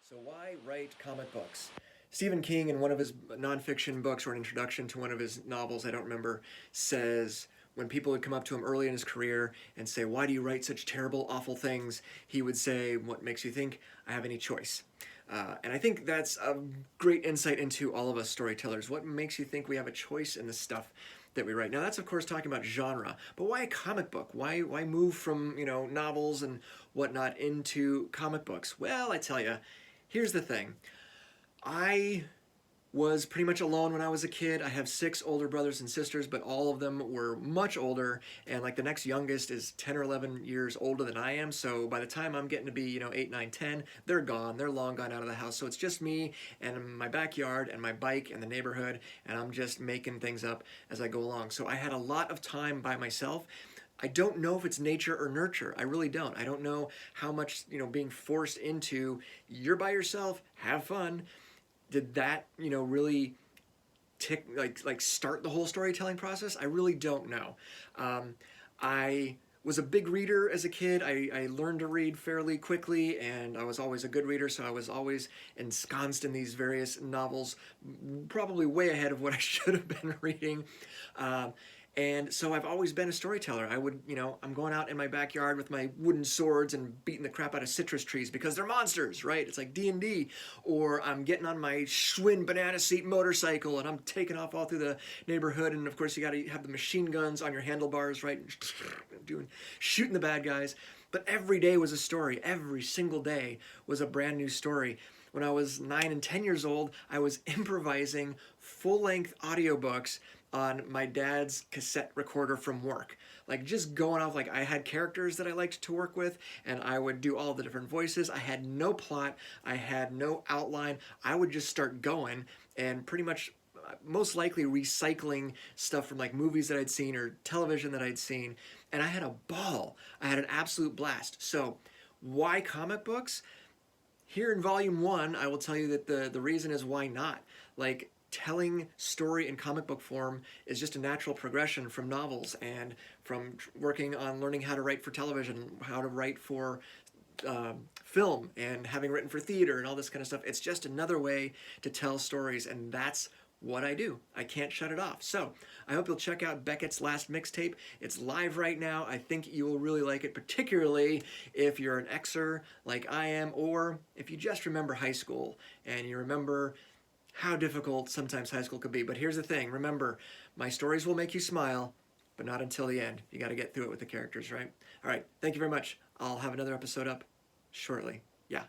So why write comic books? Stephen King, in one of his nonfiction books or an introduction to one of his novels, I don't remember, says when people would come up to him early in his career and say, "Why do you write such terrible, awful things?" he would say, "What makes you think I have any choice?" And I think that's a great insight into all of us storytellers. What makes you think we have a choice in the stuff that we write? Now that's of course talking about genre, but why a comic book? Why move from novels and whatnot into comic books? Well, I tell you, here's the thing. I was pretty much alone when I was a kid. I have 6 older brothers and sisters, but all of them were much older, and like the next youngest is 10 or 11 years older than I am. So by the time I'm getting to be 8, 9, 10, they're gone. They're long gone out of the house. So it's just me and my backyard and my bike and the neighborhood, and I'm just making things up as I go along. So I had a lot of time by myself. I don't know if it's nature or nurture. I really don't. I don't know how much, being forced into you're by yourself, have fun, did that, really start the whole storytelling process? I really don't know. I was a big reader as a kid. I learned to read fairly quickly, and I was always a good reader, so I was always ensconced in these various novels, probably way ahead of what I should have been reading. And so I've always been a storyteller. I would, I'm going out in my backyard with my wooden swords and beating the crap out of citrus trees because they're monsters, right? It's like D&D. Or I'm getting on my Schwinn banana seat motorcycle and I'm taking off all through the neighborhood. And of course you got to have the machine guns on your handlebars, right? Shooting the bad guys. But every day was a story. Every single day was a brand new story. When I was 9 and 10 years old, I was improvising full-length audiobooks on my dad's cassette recorder from work. Like just going off, like I had characters that I liked to work with and I would do all the different voices. I had no plot, I had no outline. I would just start going and pretty much most likely recycling stuff from like movies that I'd seen or television that I'd seen. And I had a ball. I had an absolute blast. So why comic books? Here in volume 1, I will tell you that the reason is why not. Like, telling story in comic book form is just a natural progression from novels and from working on learning how to write for television, how to write for film, and having written for theater and all this kind of stuff. It's just another way to tell stories, and that's what I do. I can't shut it off. So I hope you'll check out Beckett's last mixtape. It's live right now. I think you will really like it, particularly if you're an Xer like I am, or if you just remember high school and you remember how difficult sometimes high school could be. But here's the thing. Remember, my stories will make you smile, but not until the end. You got to get through it with the characters, right? All right. Thank you very much. I'll have another episode up shortly. Yeah.